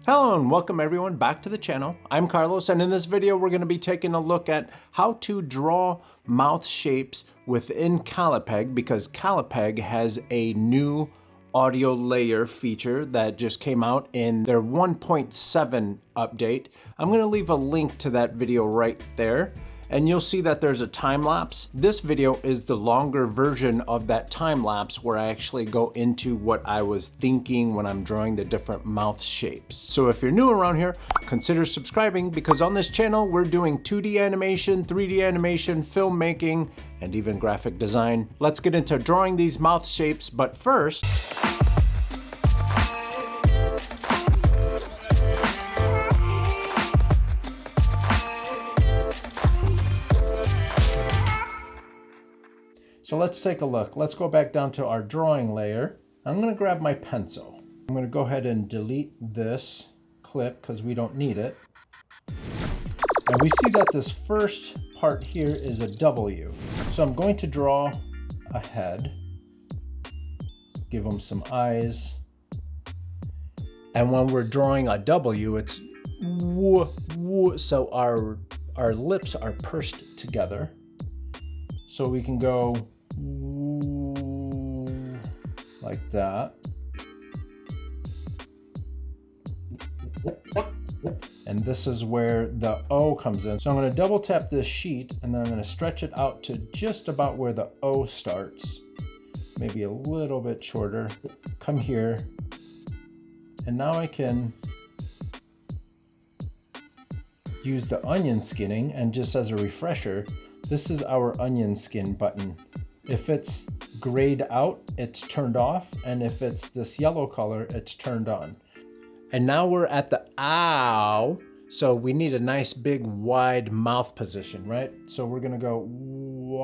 Hello and welcome everyone back to the channel. I'm Carlos, and in this video we're going to be taking a look at how to draw mouth shapes within Callipeg, because Callipeg has a new audio layer feature that just came out in their 1.7 update. I'm going to leave a link to that video right there, and you'll see that there's a time lapse. This video is the longer version of that time lapse where I actually go into what I was thinking when I'm drawing the different mouth shapes. So if you're new around here, consider subscribing, because on this channel we're doing 2D animation, 3D animation, filmmaking, and even graphic design. Let's get into drawing these mouth shapes, but first, so let's take a look. Let's go back down to our drawing layer. I'm going to grab my pencil. I'm going to go ahead and delete this clip because we don't need it. And we see that this first part here is a W. So I'm going to draw a head, give them some eyes. And when we're drawing a W, it's woo, woo. So our lips are pursed together. So we can go like that. And this is where the O comes in. So I'm going to double tap this sheet, and then I'm going to stretch it out to just about where the O starts. Maybe a little bit shorter. Come here. And now I can use the onion skinning, and just as a refresher, this is our onion skin button. If it's grayed out, it's turned off, and if it's this yellow color, it's turned on. And now we're at the ow, so we need a nice big wide mouth position, right? So we're gonna go wow.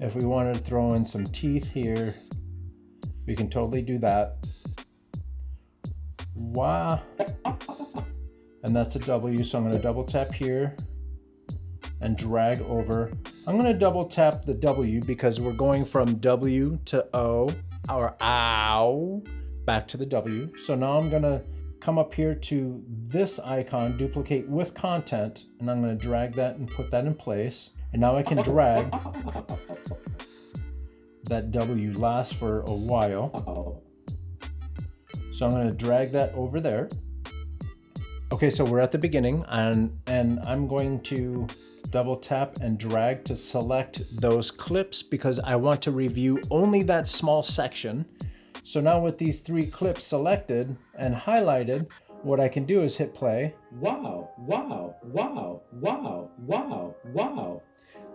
If we wanted to throw in some teeth here, we can totally do that. Wow. And that's a W, so I'm going to double tap here and drag over. I'm going to double tap the W because we're going from W to O, or ow, back to the W. So now I'm going to come up here to this icon, duplicate with content, and I'm going to drag that and put that in place. And now I can drag. That W lasts for a while. So I'm going to drag that over there. Okay, so we're at the beginning, and I'm going to double tap and drag to select those clips because I want to review only that small section. So now with these 3 clips selected and highlighted, what I can do is hit play. Wow, wow, wow, wow, wow, wow.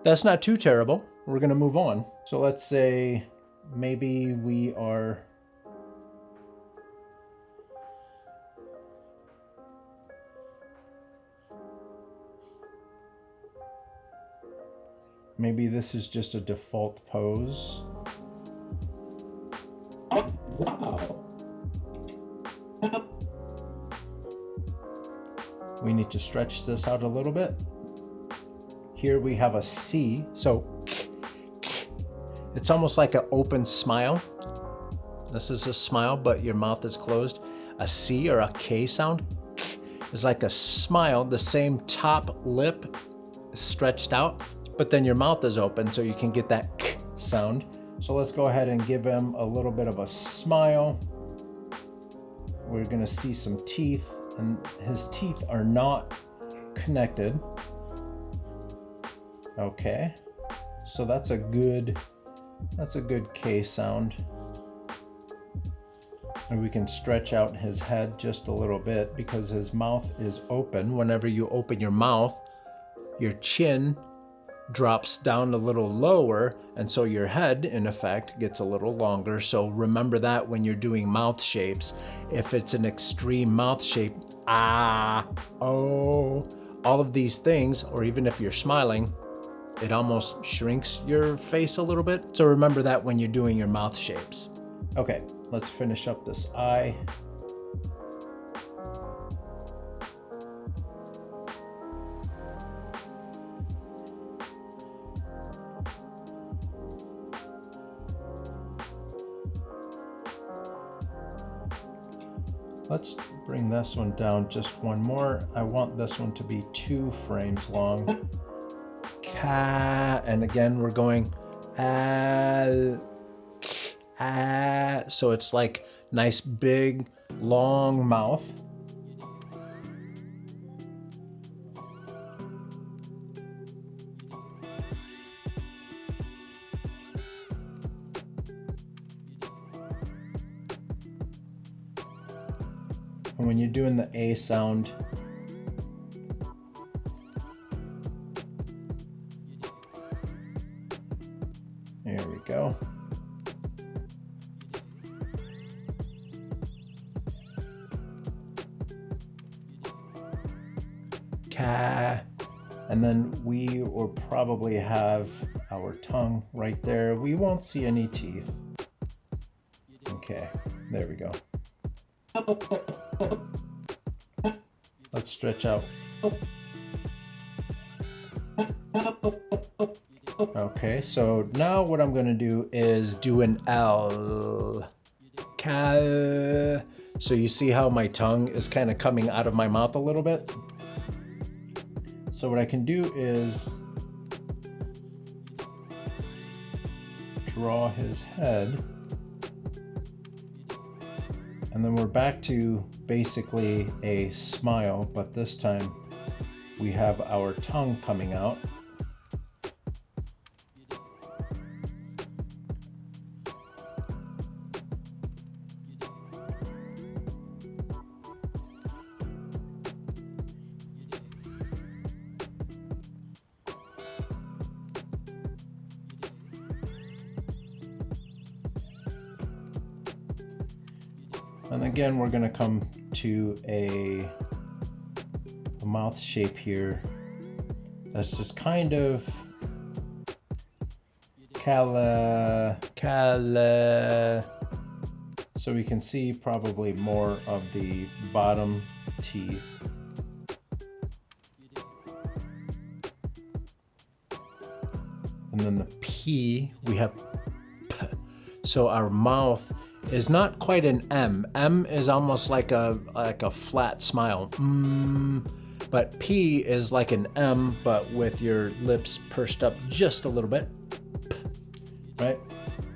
That's not too terrible. We're going to move on. So let's say maybe we are... Maybe this is just a default pose. Oh, wow. We need to stretch this out a little bit. Here we have a C, so it's almost like an open smile. This is a smile, but your mouth is closed. A C or a K sound is like a smile, the same top lip stretched out, but then your mouth is open, so you can get that K sound. So let's go ahead and give him a little bit of a smile. We're gonna see some teeth, and his teeth are not connected. Okay, so that's a good K sound. And we can stretch out his head just a little bit because his mouth is open. Whenever you open your mouth, your chin drops down a little lower, and so your head in effect gets a little longer. So remember that when you're doing mouth shapes. If it's an extreme mouth shape, ah, oh, all of these things, or even if you're smiling, it almost shrinks your face a little bit. So remember that when you're doing your mouth shapes. Okay, let's finish up this eye. Let's bring this one down just one more. I want this one to be 2 frames long. And again, we're going so it's like nice big long mouth. And when you're doing the A sound, there we go. And then we will probably have our tongue right there. We won't see any teeth. Okay, there we go. Let's stretch out. Okay, so now what I'm going to do is do an L. So you see how my tongue is kind of coming out of my mouth a little bit? So what I can do is draw his head. And then we're back to basically a smile, but this time we have our tongue coming out. And again, we're going to come to a mouth shape here that's just kind of so we can see probably more of the bottom teeth. And then the P, we have P. So our mouth is not quite an M. M is almost like a flat smile. But P is like an M, but with your lips pursed up just a little bit, right?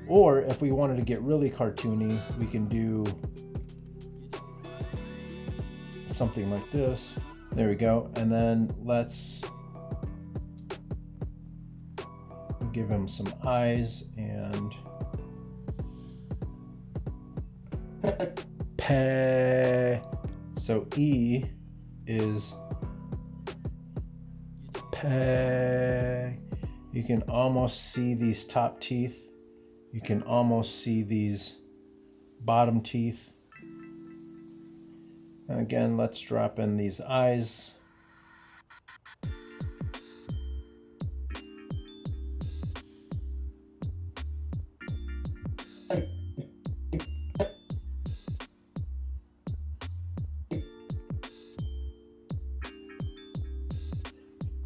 Or if we wanted to get really cartoony, we can do something like this. There we go. And then let's give him some eyes and Pe. So E is Pe. You can almost see these top teeth. You can almost see these bottom teeth. And again, let's drop in these eyes.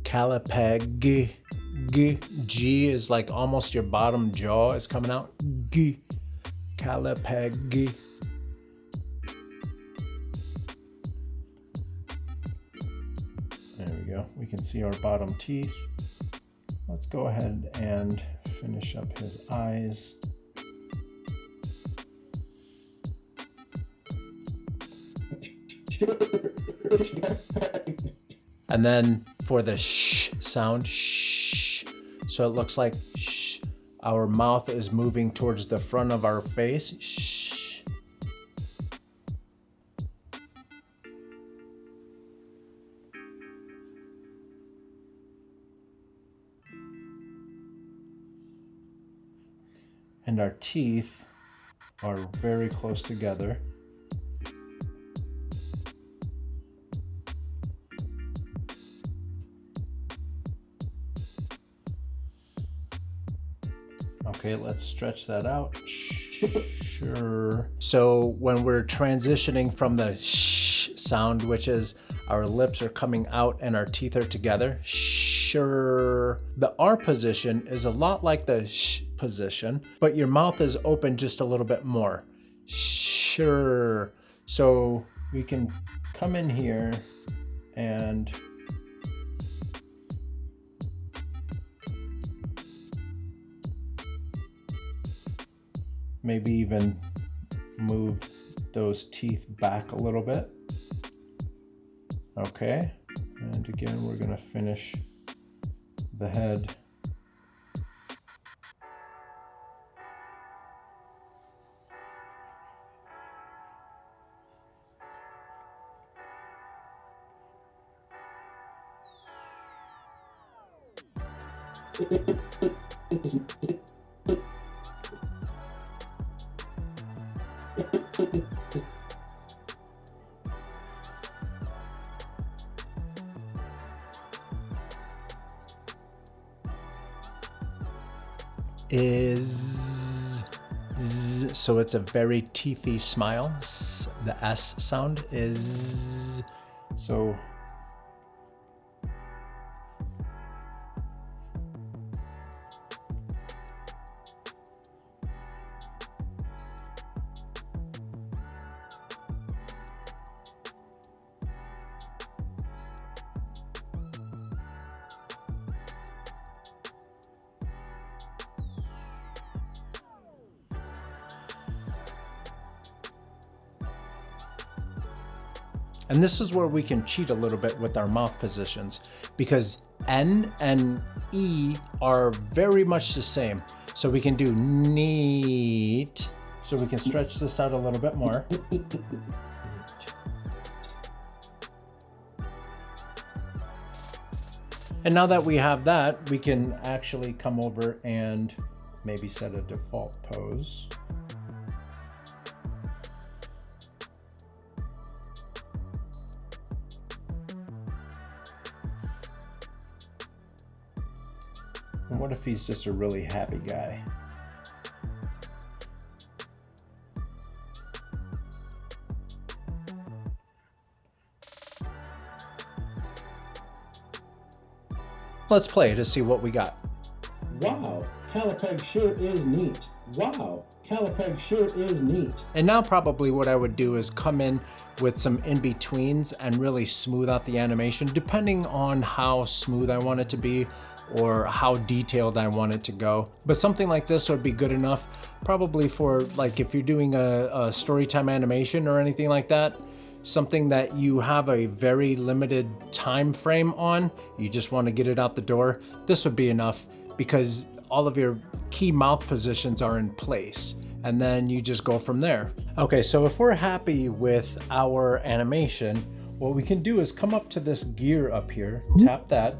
Callipeg. G is like almost your bottom jaw is coming out. G. Callipeg. There we go. We can see our bottom teeth. Let's go ahead and finish up his eyes. And then for the sh sound, shh. So it looks like shh. Our mouth is moving towards the front of our face. Shh. And our teeth are very close together. Okay, let's stretch that out. Sure. So when we're transitioning from the sh sound, which is our lips are coming out and our teeth are together, sure. The R position is a lot like the sh position, but your mouth is open just a little bit more. Sure. So we can come in here and maybe even move those teeth back a little bit. Okay, and again, we're gonna finish the head. So it's a very teethy smile. The S sound is so. And this is where we can cheat a little bit with our mouth positions, because N and E are very much the same. So we can do neat. So we can stretch this out a little bit more. And now that we have that, we can actually come over and maybe set a default pose. And what if he's just a really happy guy? Let's play to see what we got. Wow, Callipeg sure is neat. Wow, Callipeg sure is neat. And now probably what I would do is come in with some in-betweens and really smooth out the animation, depending on how smooth I want it to be or how detailed I want it to go. But something like this would be good enough probably for, like, if you're doing a story time animation or anything like that, something that you have a very limited time frame on, you just want to get it out the door, this would be enough because all of your key mouth positions are in place, and then you just go from there. Okay, so if we're happy with our animation, what we can do is come up to this gear up here, tap that,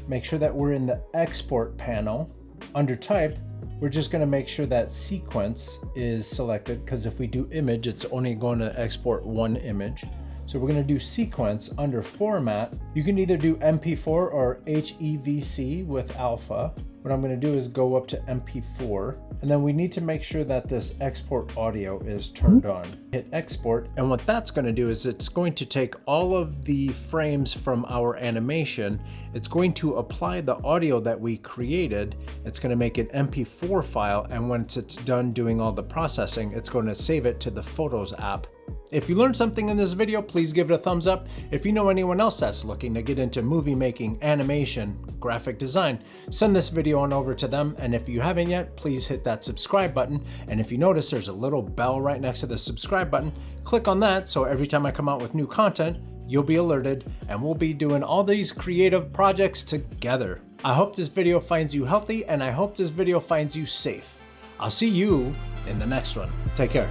make sure that we're in the export panel. Under type, we're just going to make sure that sequence is selected, because if we do image, it's only going to export one image. So we're going to do sequence. Under format, you can either do MP4 or HEVC with alpha. What I'm going to do is go up to MP4, and then we need to make sure that this export audio is turned on. Hit export, and what that's going to do is it's going to take all of the frames from our animation, it's going to apply the audio that we created, it's going to make an MP4 file, and once it's done doing all the processing, it's going to save it to the Photos app. If you learned something in this video, please give it a thumbs up. If you know anyone else that's looking to get into movie making, animation, graphic design, send this video on over to them. And if you haven't yet, please hit that subscribe button. And if you notice there's a little bell right next to the subscribe button, click on that so every time I come out with new content, you'll be alerted, and we'll be doing all these creative projects together. I hope this video finds you healthy, and I hope this video finds you safe. I'll see you in the next one. Take care.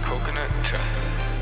Coconut tresses.